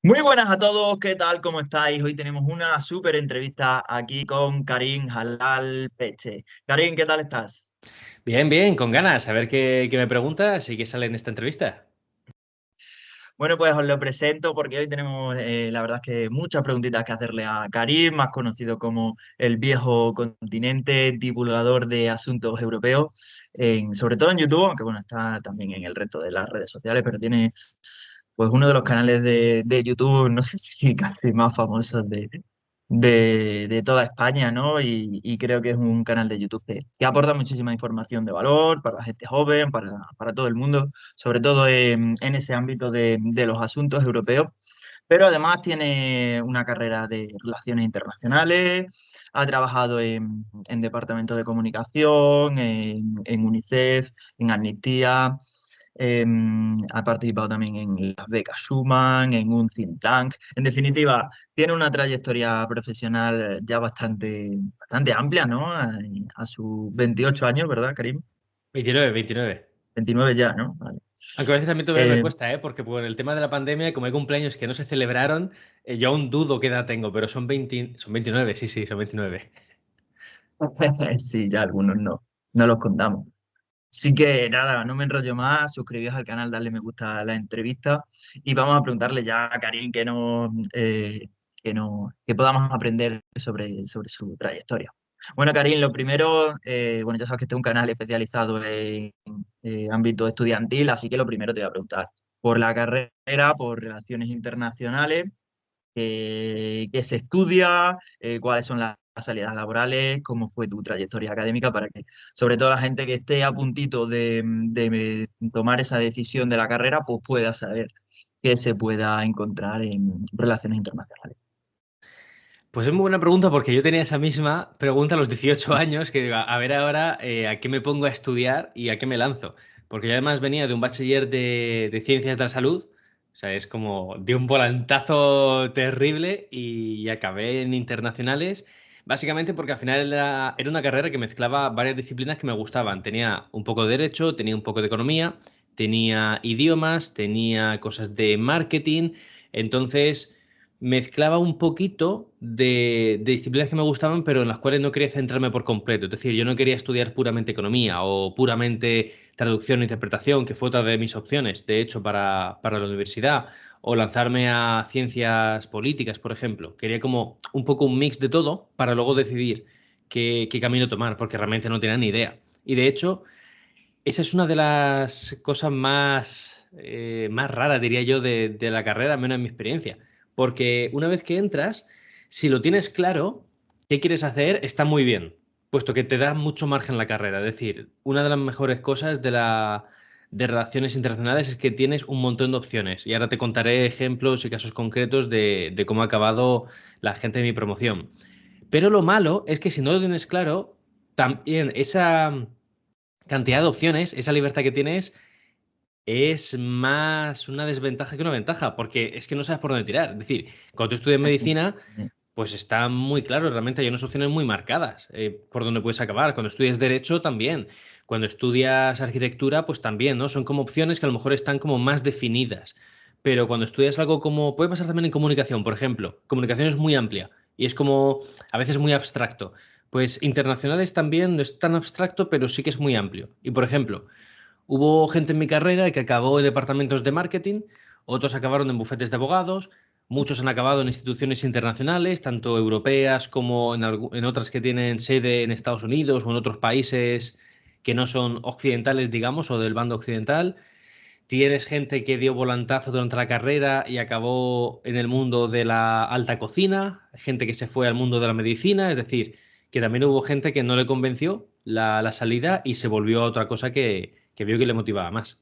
Muy buenas a todos, ¿qué tal? ¿Cómo estáis? Hoy tenemos una súper entrevista aquí con Karim Halal Peche. Karim, ¿qué tal estás? Bien, bien, con ganas. A ver qué me preguntas y qué sale en esta entrevista. Bueno, pues os lo presento porque hoy tenemos, la verdad es que muchas preguntitas que hacerle a Karim, más conocido como el viejo continente, divulgador de asuntos europeos, sobre todo en YouTube, aunque bueno, está también en el resto de las redes sociales, pero tiene pues uno de los canales de YouTube, no sé si casi más famosos de toda España, ¿no? Y creo que es un canal de YouTube que aporta muchísima información de valor para la gente joven, para todo el mundo, sobre todo en ese ámbito de los asuntos europeos. Pero además tiene una carrera de relaciones internacionales, ha trabajado en departamentos de comunicación, en UNICEF, en Amnistía. Ha participado también en las becas Schumann, en un think tank. En definitiva, tiene una trayectoria profesional ya bastante amplia, ¿no? A sus 28 años, ¿verdad, Karim? 29, 29. 29 ya, ¿no? Vale. Aunque a veces a mí todavía me Eh, cuesta, ¿eh? Porque por el tema de la pandemia, como hay cumpleaños que no se celebraron, yo aún dudo qué edad tengo, pero son 29, sí, sí, son 29. sí, ya algunos no los contamos. Así que nada, no me enrollo más, suscribíos al canal, darle me gusta a la entrevista y vamos a preguntarle ya a Karim que podamos aprender sobre su trayectoria. Bueno, Karim, lo primero, bueno, ya sabes que este es un canal especializado en ámbito estudiantil, así que lo primero te voy a preguntar por la carrera, por relaciones internacionales, qué se estudia, cuáles son las salidas laborales, cómo fue tu trayectoria académica para que, sobre todo la gente que esté a puntito de tomar esa decisión de la carrera, pues pueda saber qué se pueda encontrar en relaciones internacionales. Pues es muy buena pregunta porque yo tenía esa misma pregunta a los 18 años, que digo, a ver ahora a qué me pongo a estudiar y a qué me lanzo. Porque yo además venía de un bachiller de ciencias de la salud, o sea, es como de un volantazo terrible y acabé en internacionales, básicamente porque al final era una carrera que mezclaba varias disciplinas que me gustaban. Tenía un poco de derecho, tenía un poco de economía, tenía idiomas, tenía cosas de marketing, entonces mezclaba un poquito de disciplinas que me gustaban, pero en las cuales no quería centrarme por completo. Es decir, yo no quería estudiar puramente economía o puramente traducción e interpretación, que fue otra de mis opciones, de hecho, para la universidad, o lanzarme a ciencias políticas, por ejemplo. Quería como un poco un mix de todo para luego decidir qué camino tomar, porque realmente no tenía ni idea. Y de hecho, esa es una de las cosas más raras, diría yo, de la carrera, al menos en mi experiencia. Porque una vez que entras, si lo tienes claro, qué quieres hacer, está muy bien, puesto que te da mucho margen la carrera. Es decir, una de las mejores cosas de relaciones internacionales es que tienes un montón de opciones. Y ahora te contaré ejemplos y casos concretos de cómo ha acabado la gente de mi promoción. Pero lo malo es que si no lo tienes claro, también esa cantidad de opciones, esa libertad que tienes es más una desventaja que una ventaja, porque es que no sabes por dónde tirar. Es decir, cuando tú estudias medicina, pues está muy claro, realmente hay unas opciones muy marcadas por dónde puedes acabar. Cuando estudias derecho, también. Cuando estudias arquitectura, pues también, ¿no? Son como opciones que a lo mejor están como más definidas. Pero cuando estudias algo como, puede pasar también en comunicación, por ejemplo. Comunicación es muy amplia y es como a veces muy abstracto. Pues internacionales también no es tan abstracto, pero sí que es muy amplio. Y por ejemplo, hubo gente en mi carrera que acabó en departamentos de marketing, otros acabaron en bufetes de abogados, muchos han acabado en instituciones internacionales, tanto europeas como en otras que tienen sede en Estados Unidos o en otros países que no son occidentales, digamos, o del bando occidental. Tienes gente que dio volantazo durante la carrera y acabó en el mundo de la alta cocina, gente que se fue al mundo de la medicina, es decir, que también hubo gente que no le convenció la salida y se volvió a otra cosa que vio que le motivaba más.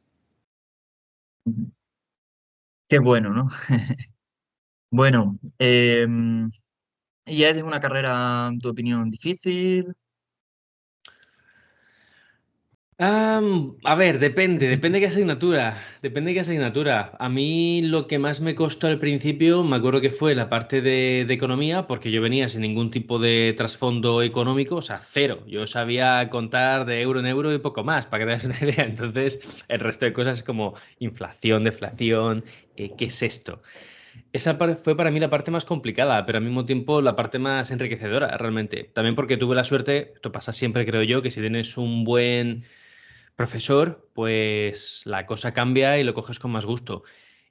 Qué bueno, ¿no? Bueno, ¿y es una carrera, en tu opinión, difícil? A ver, depende de qué asignatura, depende de qué asignatura. A mí lo que más me costó al principio, me acuerdo que fue la parte de economía, porque yo venía sin ningún tipo de trasfondo económico, o sea, cero. Yo sabía contar de euro en euro y poco más, para que te das una idea. Entonces, el resto de cosas como inflación, deflación, ¿qué es esto? Fue para mí la parte más complicada, pero al mismo tiempo la parte más enriquecedora, realmente. También porque tuve la suerte, esto pasa siempre, creo yo, que si tienes un buen profesor, pues la cosa cambia y lo coges con más gusto.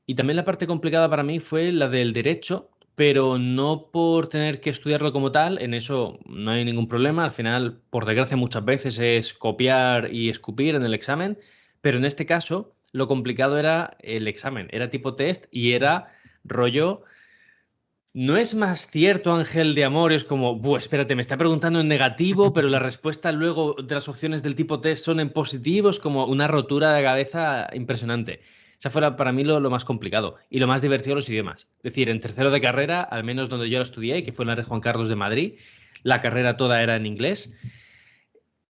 Y también la parte complicada para mí fue la del derecho, pero no por tener que estudiarlo como tal, en eso no hay ningún problema. Al final, por desgracia, muchas veces es copiar y escupir en el examen, pero en este caso lo complicado era el examen, era tipo test y era rollo. ¿No es más cierto, Ángel de Amor? Es como, espérate, me está preguntando en negativo, pero la respuesta luego de las opciones del tipo test son en positivo, es como una rotura de cabeza impresionante. Esa fue para mí lo más complicado y lo más divertido de los idiomas. Es decir, en tercero de carrera, al menos donde yo lo estudié, que fue en la Rey Juan Carlos de Madrid, la carrera toda era en inglés.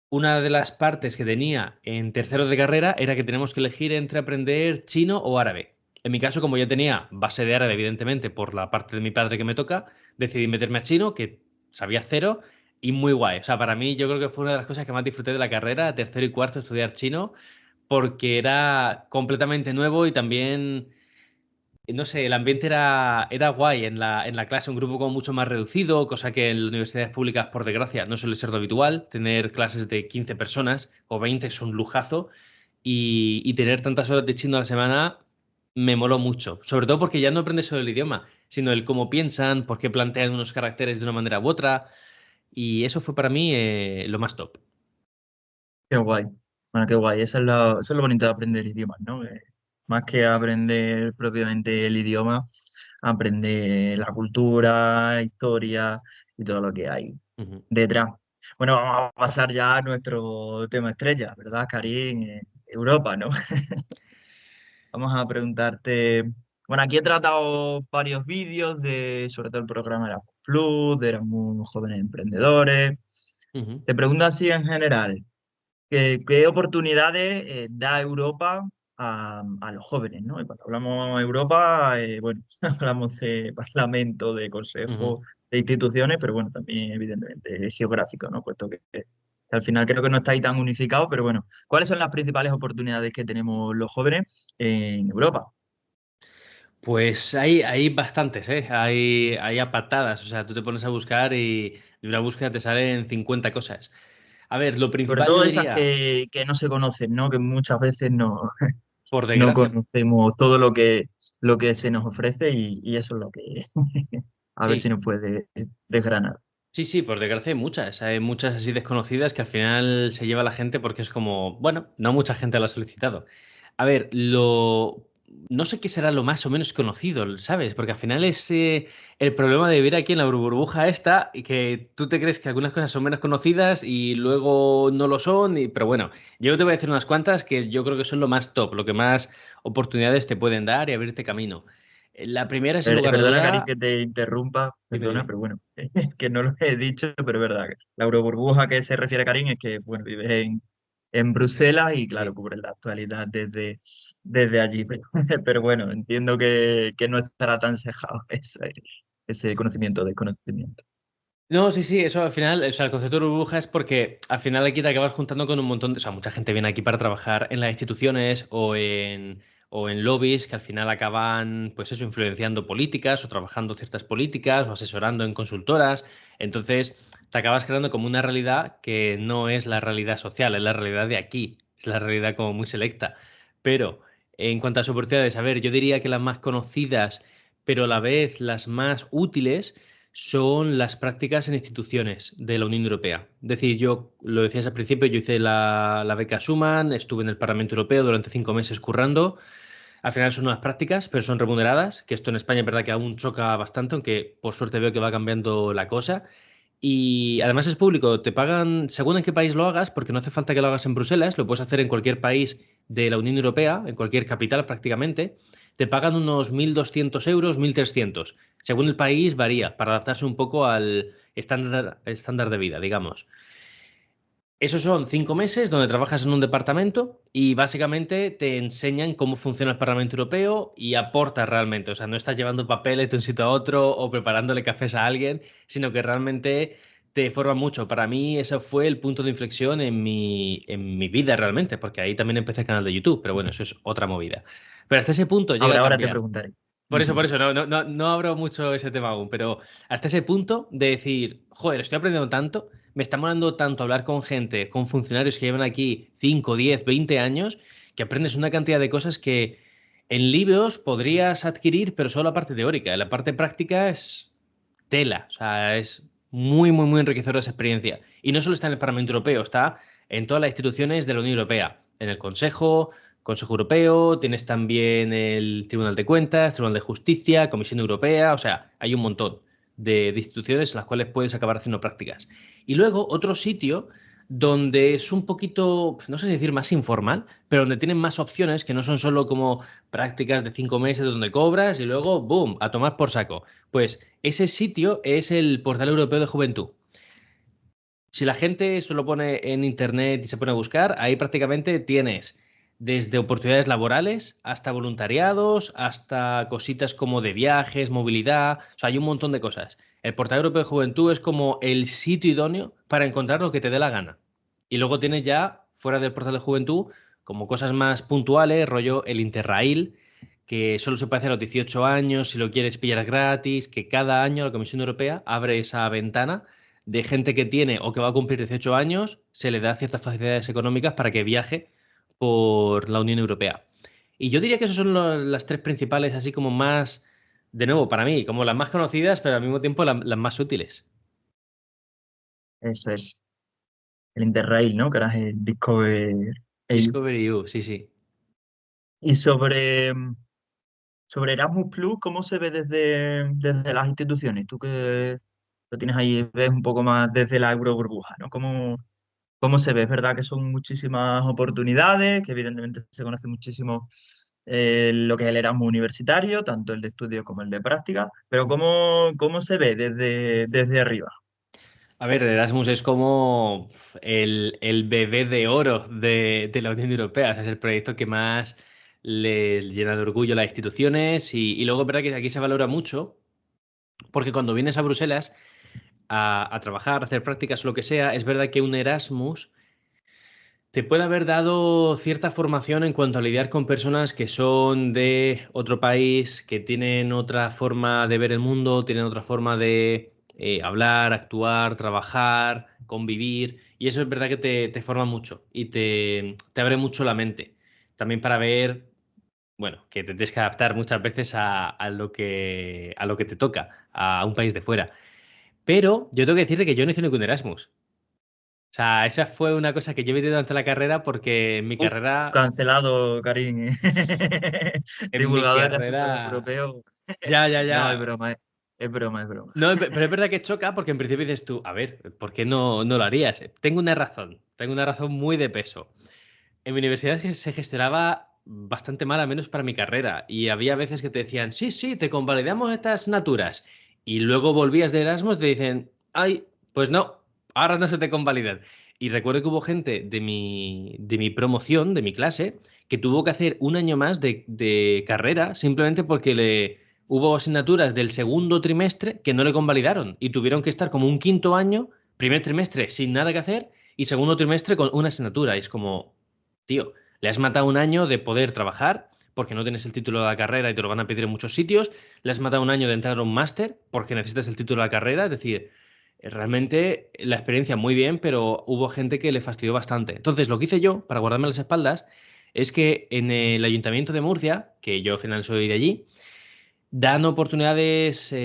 Una de las partes que tenía en tercero de carrera era que tenemos que elegir entre aprender chino o árabe. En mi caso, como yo tenía base de árabe, evidentemente, por la parte de mi padre que me toca, decidí meterme a chino, que sabía cero y muy guay. O sea, para mí yo creo que fue una de las cosas que más disfruté de la carrera, tercero y cuarto, estudiar chino, porque era completamente nuevo y también no sé, el ambiente era guay en la clase, un grupo como mucho más reducido, cosa que en las universidades públicas, por desgracia, no suele ser lo habitual. Tener clases de 15 personas o 20 es un lujazo y tener tantas horas de chino a la semana me moló mucho. Sobre todo porque ya no aprendes solo el idioma, sino el cómo piensan, por qué plantean unos caracteres de una manera u otra. Y eso fue para mí lo más top. Qué guay. Bueno, qué guay. Eso es lo bonito de aprender idiomas, ¿no? Más que aprender propiamente el idioma, aprender la cultura, historia y todo lo que hay Ujú, detrás. Bueno, vamos a pasar ya a nuestro tema estrella, ¿verdad, Karim? Europa, ¿no? Vamos a preguntarte. Bueno, aquí he tratado varios vídeos sobre todo el programa Erasmus Plus, de Erasmus Jóvenes Emprendedores. ujú. Te pregunto así en general. ¿Qué oportunidades da Europa a los jóvenes, ¿no? Y cuando hablamos de Europa, bueno, hablamos de parlamento, de Ujú. consejo, de instituciones, pero bueno, también evidentemente es geográfico, ¿no? Puesto que al final creo que no está ahí tan unificado, pero bueno, ¿cuáles son las principales oportunidades que tenemos los jóvenes en Europa? Pues hay bastantes, ¿eh? Hay a patadas. O sea, tú te pones a buscar y de una búsqueda te salen 50 cosas. A ver, lo Sobre principal yo todo esas diría, que no se conocen, ¿no? Que muchas veces no, por no desgracia, conocemos todo lo que se nos ofrece y eso es lo que a ver si sí, nos puede desgranar. sí, sí, por desgracia hay muchas. Hay muchas así desconocidas que al final se lleva la gente porque es como, bueno, no mucha gente lo ha solicitado. A ver, no sé qué será lo más o menos conocido, ¿sabes? Porque al final es el problema de vivir aquí en la burbuja esta y que tú te crees que algunas cosas son menos conocidas y luego no lo son. Pero bueno, yo te voy a decir unas cuantas que yo creo que son lo más top, lo que más oportunidades te pueden dar y abrirte camino. La primera, sin lugar a Perdona, Karim, duda, que te interrumpa, dime, perdona, dime. pero bueno, que no lo he dicho, pero es verdad. La euroburbuja que se refiere Karim es que, bueno, vive en Bruselas y, claro, Sí. cubre la actualidad desde allí. Pero bueno, entiendo que no estará tan cejado ese conocimiento, desconocimiento. No, sí, sí, eso al final, o sea, el concepto de burbuja es porque al final aquí te acabas juntando con un montón de, o sea, mucha gente viene aquí para trabajar en las instituciones o en lobbies que al final acaban, pues eso, influenciando políticas o trabajando ciertas políticas o asesorando en consultoras. Entonces, te acabas creando como una realidad que no es la realidad social, es la realidad de aquí, es la realidad como muy selecta. Pero en cuanto a las oportunidades, a ver, yo diría que las más conocidas, pero a la vez las más útiles son las prácticas en instituciones de la Unión Europea. Es decir, yo lo decías al principio, yo hice la beca Schuman, estuve en el Parlamento Europeo durante 5 meses currando. Al final son unas prácticas, pero son remuneradas, que esto en España es verdad que aún choca bastante, aunque por suerte veo que va cambiando la cosa. Y además es público, te pagan según en qué país lo hagas, porque no hace falta que lo hagas en Bruselas, lo puedes hacer en cualquier país de la Unión Europea, en cualquier capital prácticamente. Te pagan unos 1.200 euros, 1.300. Según el país varía, para adaptarse un poco al estándar de vida, digamos. Esos son 5 meses donde trabajas en un departamento y básicamente te enseñan cómo funciona el Parlamento Europeo y aportas realmente. O sea, no estás llevando papeles de un sitio a otro o preparándole cafés a alguien, sino que realmente te forma mucho. Para mí, ese fue el punto de inflexión en mi vida realmente, porque ahí también empecé el canal de YouTube, pero bueno, eso es otra movida. Pero hasta ese punto llega a Ahora te cambiar. preguntaré. Por eso, no abro mucho ese tema aún, pero hasta ese punto de decir, joder, estoy aprendiendo tanto, me está molando tanto hablar con gente, con funcionarios que llevan aquí 5, 10, 20 años, que aprendes una cantidad de cosas que en libros podrías adquirir, pero solo la parte teórica. La parte práctica es tela, o sea, es muy, muy, muy enriquecedora esa experiencia. Y no solo está en el Parlamento Europeo, está en todas las instituciones de la Unión Europea, en el Consejo Europeo, tienes también el Tribunal de Cuentas, Tribunal de Justicia, Comisión Europea, o sea, hay un montón de instituciones en las cuales puedes acabar haciendo prácticas. Y luego otro sitio donde es un poquito, no sé si decir más informal, pero donde tienen más opciones que no son solo como prácticas de 5 meses donde cobras y luego, ¡boom!, a tomar por saco. Pues ese sitio es el Portal Europeo de Juventud. Si la gente se lo pone en internet y se pone a buscar, ahí prácticamente tienes desde oportunidades laborales hasta voluntariados, hasta cositas como de viajes, movilidad, o sea, hay un montón de cosas. El Portal Europeo de Juventud es como el sitio idóneo para encontrar lo que te dé la gana. Y luego tienes ya, fuera del Portal de Juventud, como cosas más puntuales, rollo el Interrail, que solo se puede hacer a los 18 años si lo quieres pillar gratis, que cada año la Comisión Europea abre esa ventana de gente que tiene o que va a cumplir 18 años, se le da ciertas facilidades económicas para que viaje por la Unión Europea. Y yo diría que esas son las tres principales, así como más, de nuevo, para mí, como las más conocidas, pero al mismo tiempo las más útiles. Eso es, el Interrail, ¿no? Que ahora es el Discover EU. Discovery U, sí, sí. Y sobre Erasmus Plus, ¿cómo se ve desde las instituciones? Tú que lo tienes ahí, ves un poco más desde la Euroburbuja, ¿no? ¿Cómo se ve? Es verdad que son muchísimas oportunidades, que evidentemente se conoce muchísimo lo que es el Erasmus universitario, tanto el de estudio como el de práctica, pero ¿cómo se ve desde arriba? A ver, Erasmus es como el bebé de oro de la Unión Europea. O sea, es el proyecto que más les llena de orgullo a las instituciones y luego es verdad que aquí se valora mucho porque cuando vienes a Bruselas a trabajar, a hacer prácticas o lo que sea, es verdad que un Erasmus te puede haber dado cierta formación en cuanto a lidiar con personas que son de otro país, que tienen otra forma de ver el mundo, tienen otra forma de hablar, actuar, trabajar, convivir. Y eso es verdad que te forma mucho y te abre mucho la mente. También para ver, bueno, que te tienes que adaptar muchas veces a lo que te toca, a un país de fuera. Pero yo tengo que decirte que yo no hice ningún Erasmus. O sea, esa fue una cosa que yo vi durante la carrera porque Uf, cancelado, Karim. en mi Divulgador de asuntos carrera, europeos. ya, ya, No, es ya. broma, es broma, es broma. No, pero es verdad que choca porque en principio dices tú, a ver, ¿por qué no lo harías? Tengo una razón muy de peso. En mi universidad se gestionaba bastante mal, al menos para mi carrera, y había veces que te decían, sí, sí, te convalidamos estas asignaturas, y luego volvías de Erasmus y te dicen, ay, pues no, ahora no se te convalidan. Y recuerdo que hubo gente de mi promoción, de mi clase, que tuvo que hacer un año más de carrera simplemente porque hubo asignaturas del segundo trimestre que no le convalidaron y tuvieron que estar como un quinto año, primer trimestre sin nada que hacer y segundo trimestre con una asignatura. Y es como, tío, le has matado un año de poder trabajar porque no tienes el título de la carrera y te lo van a pedir en muchos sitios. Le has matado un año de entrar a un máster porque necesitas el título de la carrera. Es decir, realmente la experiencia muy bien, pero hubo gente que le fastidió bastante. Entonces, lo que hice yo para guardarme las espaldas es que en el Ayuntamiento de Murcia, que yo al final soy de allí, dan oportunidades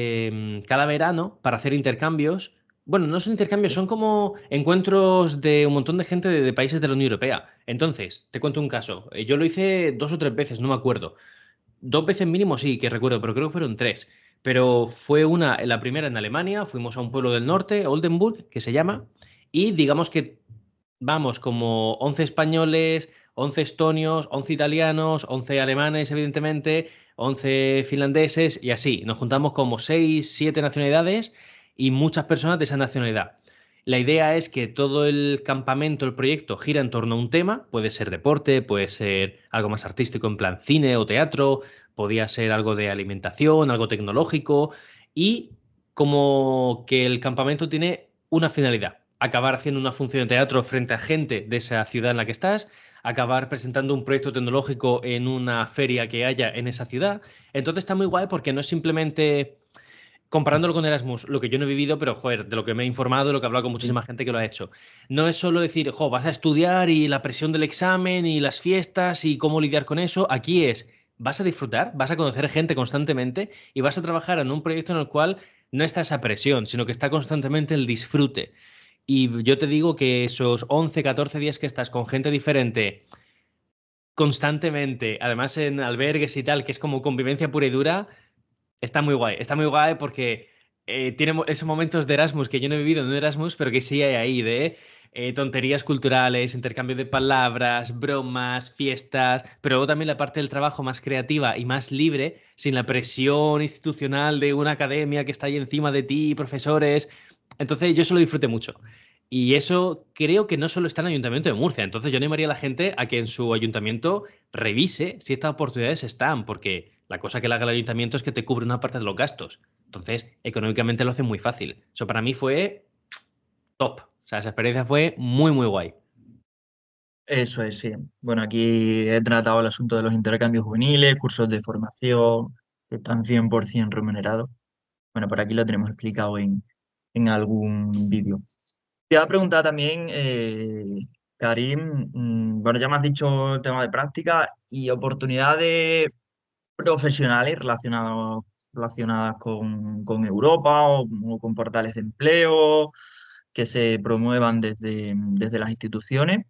cada verano para hacer intercambios. Bueno, no son intercambios, son como encuentros de un montón de gente de países de la Unión Europea. Entonces, te cuento un caso. Yo lo hice 2 o 3 veces, no me acuerdo. 2 veces mínimo sí, que recuerdo, pero creo que fueron tres. Pero fue la primera en Alemania, fuimos a un pueblo del norte, Oldenburg, que se llama, y digamos que vamos como 11 españoles, 11 estonios, 11 italianos, 11 alemanes, evidentemente, 11 finlandeses y así. Nos juntamos como 6 7 nacionalidades y muchas personas de esa nacionalidad. La idea es que todo el campamento, el proyecto, gira en torno a un tema. Puede ser deporte, puede ser algo más artístico en plan cine o teatro, podía ser algo de alimentación, algo tecnológico y como que el campamento tiene una finalidad, acabar haciendo una función de teatro frente a gente de esa ciudad en la que estás, acabar presentando un proyecto tecnológico en una feria que haya en esa ciudad. Entonces está muy guay porque no es simplemente comparándolo con Erasmus, lo que yo no he vivido, pero joder, de lo que me he informado, de lo que he hablado con Sí. muchísima gente que lo ha hecho. No es solo decir, jo, vas a estudiar y la presión del examen y las fiestas y cómo lidiar con eso. Aquí es, vas a disfrutar, vas a conocer gente constantemente y vas a trabajar en un proyecto en el cual no está esa presión, sino que está constantemente el disfrute. Y yo te digo que esos 11, 14 días que estás con gente diferente constantemente, además en albergues y tal, que es como convivencia pura y dura, está muy guay porque tiene esos momentos de Erasmus que yo no he vivido en un Erasmus, pero que sí hay ahí de tonterías culturales, intercambio de palabras, bromas, fiestas, pero luego también la parte del trabajo más creativa y más libre, sin la presión institucional de una academia que está ahí encima de ti, profesores. Entonces yo eso lo disfruté mucho. Y eso creo que no solo está en el Ayuntamiento de Murcia. Entonces yo animaría a la gente a que en su ayuntamiento revise si estas oportunidades están, porque la cosa que le haga el ayuntamiento es que te cubre una parte de los gastos. Entonces, económicamente lo hace muy fácil. Eso para mí fue top. O sea, esa experiencia fue muy, muy guay. Eso es, sí. Bueno, aquí he tratado el asunto de los intercambios juveniles, cursos de formación que están 100% remunerados. Bueno, por aquí lo tenemos explicado en algún vídeo. Te iba a preguntar también, Karim, bueno, ya me has dicho el tema de práctica y oportunidades profesionales relacionadas con Europa o con portales de empleo que se promuevan desde las instituciones.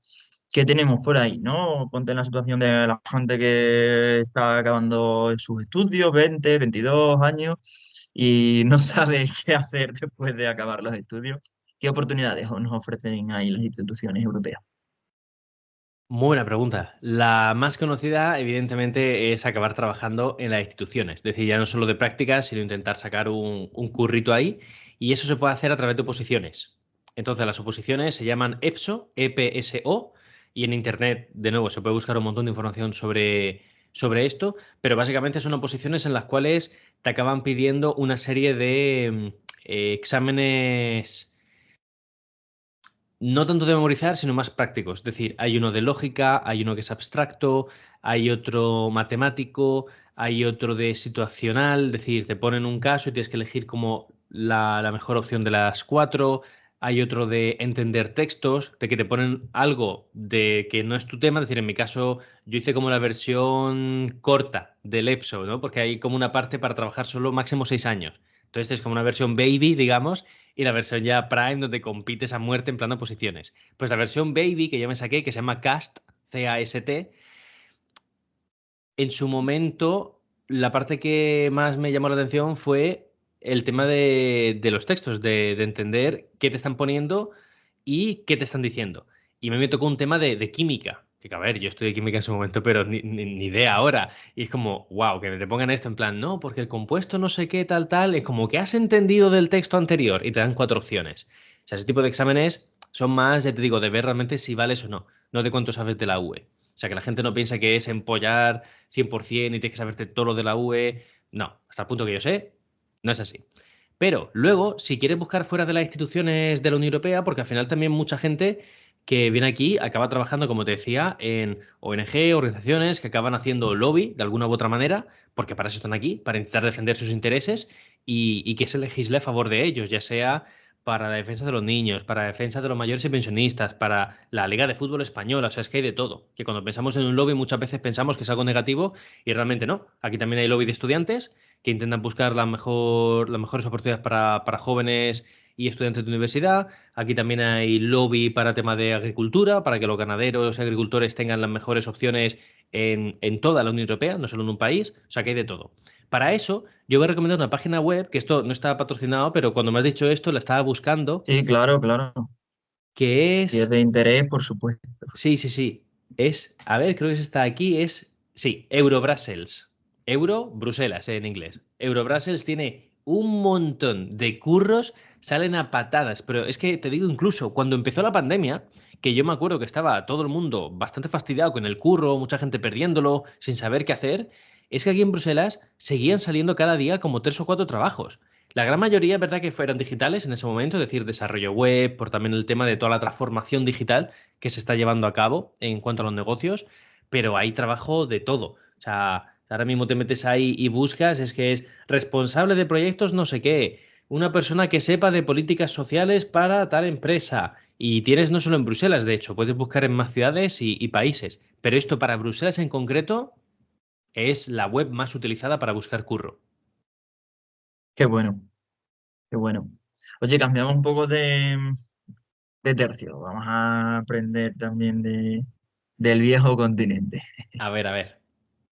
¿Qué tenemos por ahí, no? Ponte en la situación de la gente que está acabando sus estudios, 20, 22 años, y no sabe qué hacer después de acabar los estudios. ¿Qué oportunidades nos ofrecen ahí las instituciones europeas? Muy buena pregunta. La más conocida, evidentemente, es acabar trabajando en las instituciones. Es decir, ya no solo de prácticas, sino intentar sacar un currito ahí. Y eso se puede hacer a través de oposiciones. Entonces, las oposiciones se llaman EPSO, EPSO, y en Internet, de nuevo, se puede buscar un montón de información sobre esto, pero básicamente son oposiciones en las cuales te acaban pidiendo una serie de exámenes no tanto de memorizar, sino más prácticos. Es decir, hay uno de lógica, hay uno que es abstracto, hay otro matemático, hay otro de situacional, es decir, te ponen un caso y tienes que elegir como la mejor opción de las cuatro. Hay otro de entender textos, de que te ponen algo de que no es tu tema. Es decir, en mi caso, yo hice como la versión corta del EPSO, ¿no? Porque hay como una parte para trabajar solo máximo 6 años. Entonces es como una versión baby, digamos, y la versión ya Prime donde compites a muerte en plan de posiciones. Pues la versión Baby que yo me saqué, que se llama Cast, C-A-S-T, en su momento la parte que más me llamó la atención fue el tema de los textos, de entender qué te están poniendo y qué te están diciendo. Y me tocó un tema de química. Que a ver, yo estudié química en su momento, pero ni idea ahora. Y es como, wow, que te pongan esto en plan, no, porque el compuesto no sé qué, tal, tal. Es como que has entendido del texto anterior y te dan 4 opciones. O sea, ese tipo de exámenes son más, ya te digo, de ver realmente si vales o no, no de cuánto sabes de la UE. O sea, que la gente no piensa que es empollar 100% y tienes que saberte todo lo de la UE. No, hasta el punto que yo sé, no es así. Pero luego, si quieres buscar fuera de las instituciones de la Unión Europea, porque al final también mucha gente que viene aquí acaba trabajando, como te decía, en ONG, organizaciones que acaban haciendo lobby de alguna u otra manera, porque para eso están aquí, para intentar defender sus intereses y que se legisle a favor de ellos, ya sea para la defensa de los niños, para la defensa de los mayores y pensionistas, para la Liga de Fútbol Española, o sea, es que hay de todo. Que cuando pensamos en un lobby muchas veces pensamos que es algo negativo y realmente no. Aquí también hay lobby de estudiantes que intentan buscar las mejores oportunidades para jóvenes y estudiantes de universidad. Aquí también hay lobby para tema de agricultura, para que los ganaderos y agricultores tengan las mejores opciones en toda la Unión Europea, no solo en un país. O sea, que hay de todo. Para eso, yo voy a recomendar una página web, que esto no está patrocinado, pero cuando me has dicho esto, la estaba buscando, Sí, claro, claro. que Si es es, de interés, por supuesto. sí, sí, sí, es, a ver, creo que está aquí, es, sí, Eurobrussels. Euro, Bruselas, en inglés. Eurobrussels tiene un montón de curros, salen a patadas, pero es que te digo, incluso cuando empezó la pandemia, que yo me acuerdo que estaba todo el mundo bastante fastidiado con el curro, mucha gente perdiéndolo, sin saber qué hacer, es que aquí en Bruselas seguían saliendo cada día como 3 o 4 trabajos. La gran mayoría es verdad que fueran digitales en ese momento, es decir, desarrollo web, por también el tema de toda la transformación digital que se está llevando a cabo en cuanto a los negocios, pero hay trabajo de todo. O sea, ahora mismo te metes ahí y buscas, es que es responsable de proyectos no sé qué, una persona que sepa de políticas sociales para tal empresa. Y tienes no solo en Bruselas, de hecho, puedes buscar en más ciudades y países, pero esto para Bruselas en concreto es la web más utilizada para buscar curro. Qué bueno, qué bueno. Oye, cambiamos un poco de tercio. Vamos a aprender también del viejo continente. A ver, a ver.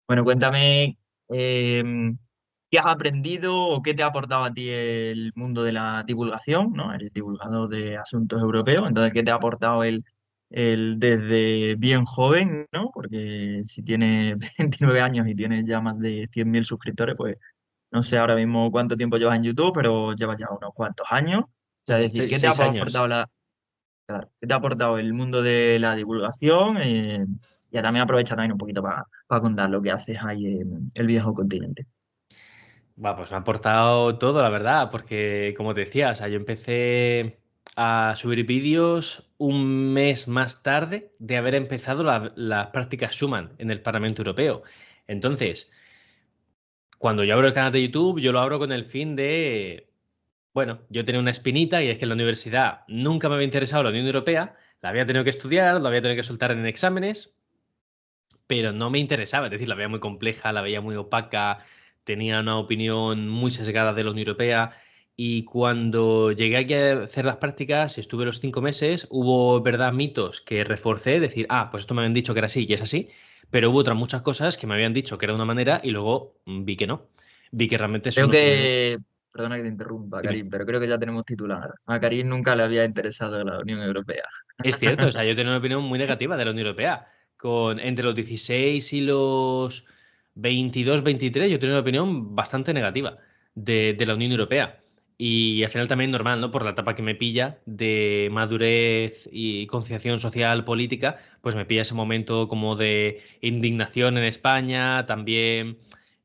Bueno, cuéntame, qué has aprendido o qué te ha aportado a ti el mundo de la divulgación, ¿no? El divulgador de asuntos europeos. Entonces, ¿qué te ha aportado el desde bien joven, ¿no? Porque si tienes 29 años y tienes ya más de 100.000 suscriptores, pues no sé ahora mismo cuánto tiempo llevas en YouTube, pero llevas ya unos cuantos años. O sea, es decir, ¿qué te ha 6 años. aportado claro, qué te ha aportado el mundo de la divulgación? Ya también aprovecha también un poquito para contar lo que haces ahí en el viejo continente. Va, pues me ha aportado todo, la verdad, porque como te decía, o sea, yo empecé a subir vídeos un mes más tarde de haber empezado las prácticas Schumann en el Parlamento Europeo. Entonces, cuando yo abro el canal de YouTube, yo lo abro con el fin de, bueno, yo tenía una espinita y es que en la universidad nunca me había interesado la Unión Europea, la había tenido que estudiar, la había tenido que soltar en exámenes, pero no me interesaba, es decir, la veía muy compleja, la veía muy opaca, tenía una opinión muy sesgada de la Unión Europea. Y cuando llegué aquí a hacer las prácticas, estuve los 5 meses, hubo, verdad, mitos que reforcé, decir, pues esto me habían dicho que era así y es así, pero hubo otras muchas cosas que me habían dicho que era una manera y luego vi que no. Vi que realmente eso Creo no funciona. que, perdona que te interrumpa, Dime. Karim, pero creo que ya tenemos titular. A Karim nunca le había interesado la Unión Europea. Es cierto, o sea, yo tenía una opinión muy negativa de la Unión Europea. Entre los 16 y los 22, 23, yo tenía una opinión bastante negativa de la Unión Europea. Y al final también normal, ¿no? Por la etapa que me pilla de madurez y concienciación social política, pues me pilla ese momento como de indignación en España, también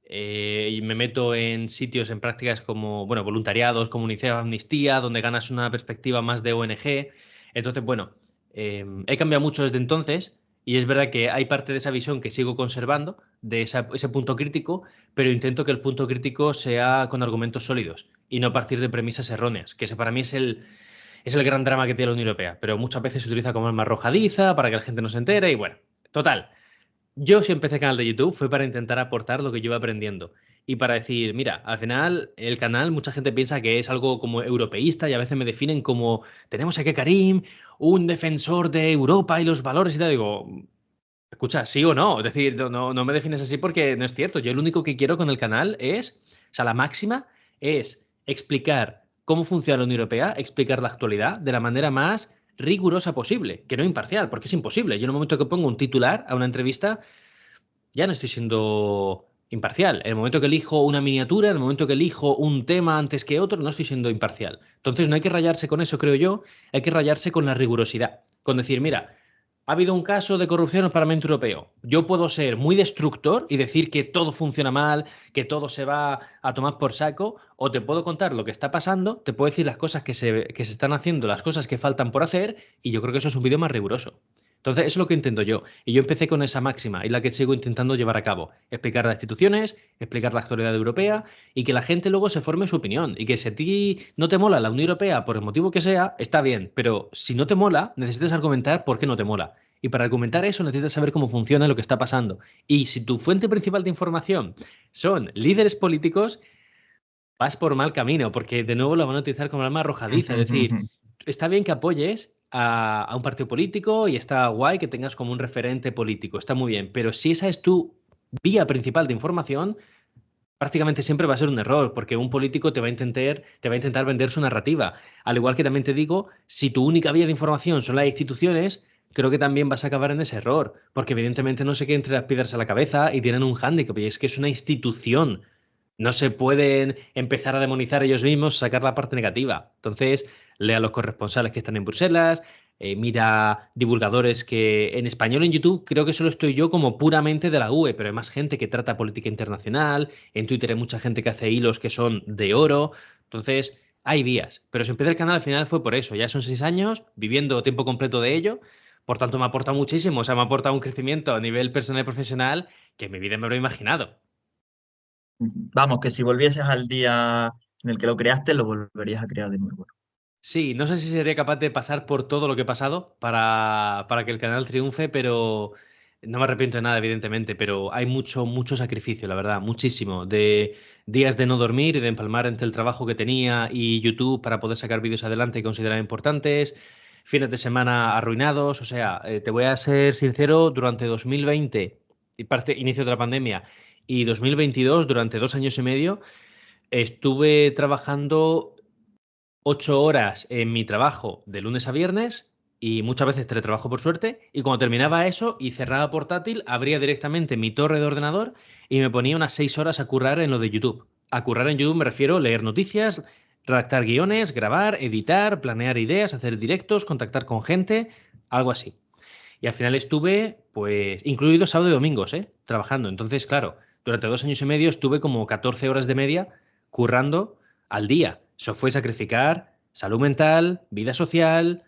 y me meto en sitios, en prácticas como, bueno, voluntariados, como UNICEF Amnistía, donde ganas una perspectiva más de ONG. Entonces, bueno, he cambiado mucho desde entonces y es verdad que hay parte de esa visión que sigo conservando, de ese punto crítico, pero intento que el punto crítico sea con argumentos sólidos y no a partir de premisas erróneas, que ese para mí es el gran drama que tiene la Unión Europea, pero muchas veces se utiliza como arma arrojadiza para que la gente no se entere y bueno, total. Yo si empecé el canal de YouTube fue para intentar aportar lo que yo iba aprendiendo y para decir, mira, al final el canal mucha gente piensa que es algo como europeísta y a veces me definen como tenemos aquí a Karim, un defensor de Europa y los valores y te digo, escucha, sí o no, es decir, no me defines así porque no es cierto. Yo lo único que quiero con el canal es, o sea, la máxima es explicar cómo funciona la Unión Europea, explicar la actualidad de la manera más rigurosa posible, que no imparcial, porque es imposible. Yo en el momento que pongo un titular a una entrevista, ya no estoy siendo imparcial. En el momento que elijo una miniatura, en el momento que elijo un tema antes que otro, no estoy siendo imparcial. Entonces no hay que rayarse con eso, creo yo, hay que rayarse con la rigurosidad, con decir, mira, ha habido un caso de corrupción en el Parlamento Europeo. Yo puedo ser muy destructor y decir que todo funciona mal, que todo se va a tomar por saco, o te puedo contar lo que está pasando, te puedo decir las cosas que se están haciendo, las cosas que faltan por hacer, y yo creo que eso es un vídeo más riguroso. Entonces, eso es lo que intento yo. Y yo empecé con esa máxima y la que sigo intentando llevar a cabo. Explicar las instituciones, explicar la actualidad europea y que la gente luego se forme su opinión. Y que si a ti no te mola la Unión Europea por el motivo que sea, está bien. Pero si no te mola, necesitas argumentar por qué no te mola. Y para argumentar eso necesitas saber cómo funciona lo que está pasando. Y si tu fuente principal de información son líderes políticos, vas por mal camino, porque de nuevo lo van a utilizar como arma arrojadiza. Es decir, está bien que apoyes a un partido político y está guay que tengas como un referente político, está muy bien, pero si esa es tu vía principal de información, prácticamente siempre va a ser un error, porque un político te va a intentar vender su narrativa. Al igual que también te digo, si tu única vía de información son las instituciones, creo que también vas a acabar en ese error, porque evidentemente no sé qué entre las piedras a la cabeza y tienen un hándicap, y es que es una institución. No se pueden empezar a demonizar ellos mismos, sacar la parte negativa. Entonces, lea a los corresponsales que están en Bruselas, mira divulgadores que en español en YouTube creo que solo estoy yo como puramente de la UE, pero hay más gente que trata política internacional, en Twitter hay mucha gente que hace hilos que son de oro. Entonces, hay vías. Pero si empecé el canal al final fue por eso. Ya son 6 años viviendo tiempo completo de ello. Por tanto, me ha aportado muchísimo. O sea, me ha aportado un crecimiento a nivel personal y profesional que en mi vida me habría imaginado. Vamos, que si volvieses al día en el que lo creaste, lo volverías a crear de nuevo. Sí, no sé si sería capaz de pasar por todo lo que he pasado para que el canal triunfe, pero no me arrepiento de nada, evidentemente, pero hay mucho, mucho sacrificio, la verdad, muchísimo, de días de no dormir y de empalmar entre el trabajo que tenía y YouTube para poder sacar vídeos adelante que consideraba importantes, fines de semana arruinados, o sea, te voy a ser sincero, durante 2020, y parte, inicio de la pandemia, y 2022, durante 2 años y medio, estuve trabajando 8 horas en mi trabajo de lunes a viernes y muchas veces teletrabajo por suerte. Y cuando terminaba eso y cerraba portátil, abría directamente mi torre de ordenador y me ponía unas 6 horas a currar en lo de YouTube. A currar en YouTube me refiero a leer noticias, redactar guiones, grabar, editar, planear ideas, hacer directos, contactar con gente, algo así. Y al final estuve, pues, incluidos sábado y domingos, trabajando. Entonces, claro, durante 2 años y medio estuve como 14 horas de media currando al día. Eso fue sacrificar salud mental, vida social,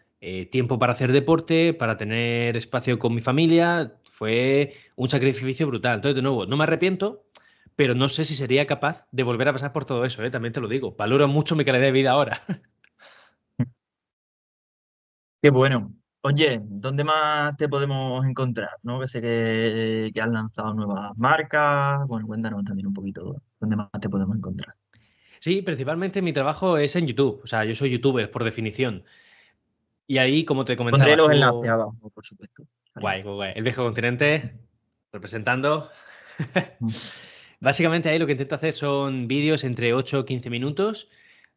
tiempo para hacer deporte, para tener espacio con mi familia. Fue un sacrificio brutal. Entonces, de nuevo, no me arrepiento, pero no sé si sería capaz de volver a pasar por todo eso, también te lo digo. Valoro mucho mi calidad de vida ahora. Qué bueno. Oye, ¿dónde más te podemos encontrar? ¿No? Que sé que has lanzado nuevas marcas. Bueno, cuéntanos también un poquito dónde más te podemos encontrar. Sí, principalmente mi trabajo es en YouTube. O sea, yo soy youtuber por definición. Y ahí, como te Pondré comentaba, los enlaces subo. abajo, por supuesto. Vale. Guay, guay, guay. El viejo continente, representando. Básicamente ahí lo que intento hacer son vídeos entre 8 o 15 minutos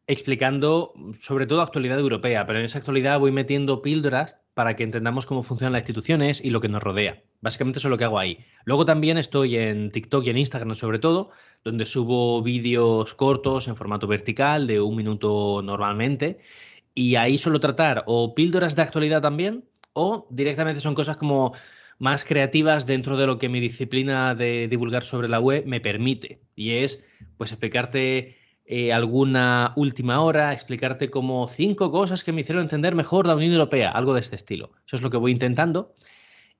explicando sobre todo actualidad europea, pero en esa actualidad voy metiendo píldoras para que entendamos cómo funcionan las instituciones y lo que nos rodea. Básicamente eso es lo que hago ahí. Luego también estoy en TikTok y en Instagram sobre todo, donde subo vídeos cortos en formato vertical de 1 minuto normalmente y ahí suelo tratar o píldoras de actualidad también, o directamente son cosas como más creativas dentro de lo que mi disciplina de divulgar sobre la web me permite. Y es, pues, explicarte alguna última hora, explicarte como 5 cosas que me hicieron entender mejor la Unión Europea, algo de este estilo. Eso es lo que voy intentando.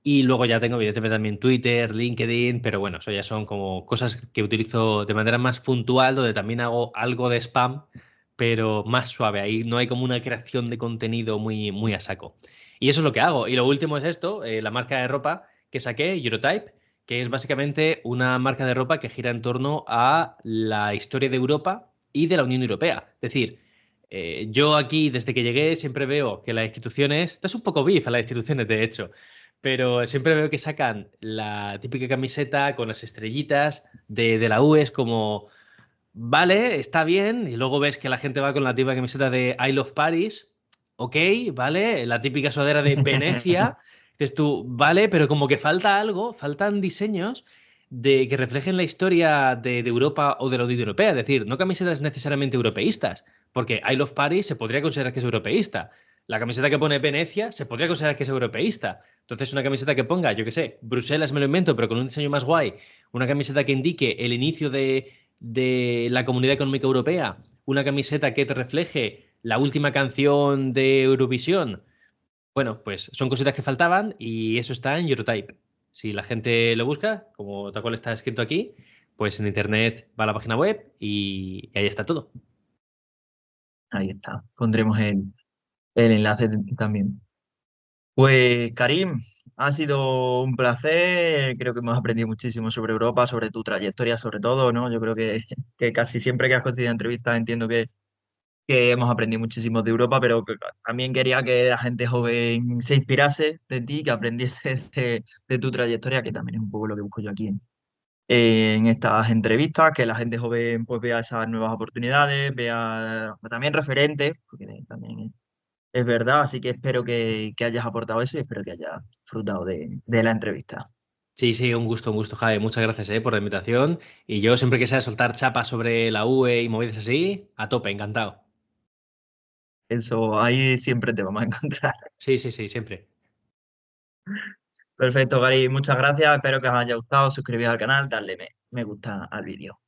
Y luego ya tengo, evidentemente, también Twitter, LinkedIn, pero bueno, eso ya son como cosas que utilizo de manera más puntual, donde también hago algo de spam, pero más suave. Ahí no hay como una creación de contenido muy, muy a saco. Y eso es lo que hago. Y lo último es esto, la marca de ropa que saqué, Eurotype, que es básicamente una marca de ropa que gira en torno a la historia de Europa y de la Unión Europea. Es decir, yo aquí, desde que llegué, siempre veo que las instituciones, esto es un poco beef a las instituciones, de hecho, pero siempre veo que sacan la típica camiseta con las estrellitas de la UE, es como, vale, está bien, y luego ves que la gente va con la típica camiseta de I Love Paris, ok, vale, la típica sudadera de Venecia, dices tú, vale, pero como que falta algo, faltan diseños de que reflejen la historia de Europa o de la Unión Europea, es decir, no camisetas necesariamente europeístas, porque I Love Paris se podría considerar que es europeísta. La camiseta que pone Venecia se podría considerar que es europeísta. Entonces, una camiseta que ponga, yo qué sé, Bruselas me lo invento, pero con un diseño más guay, una camiseta que indique el inicio de la Comunidad Económica Europea, una camiseta que te refleje la última canción de Eurovisión. Bueno, pues son cositas que faltaban y eso está en Eurotype. Si la gente lo busca, como tal cual está escrito aquí, pues en internet va a la página web y ahí está todo. Ahí está. Pondremos el enlace también. Pues Karim, ha sido un placer. Creo que hemos aprendido muchísimo sobre Europa, sobre tu trayectoria, sobre todo, ¿no? Yo creo que casi siempre que has concedido entrevistas entiendo que hemos aprendido muchísimo de Europa, pero que también quería que la gente joven se inspirase de ti, que aprendiese de tu trayectoria, que también es un poco lo que busco yo aquí en estas entrevistas, que la gente joven pues vea esas nuevas oportunidades, vea también referentes, porque también es verdad, así que espero que hayas aportado eso y espero que hayas disfrutado de la entrevista. Sí, sí, un gusto, Javi. Muchas gracias, por la invitación. Y yo siempre que sea soltar chapas sobre la UE y movidas así, a tope, encantado. Eso ahí siempre te vamos a encontrar. Sí, sí, sí, siempre. Perfecto, Gary, muchas gracias. Espero que os haya gustado. Suscribíos al canal, darle me gusta al vídeo.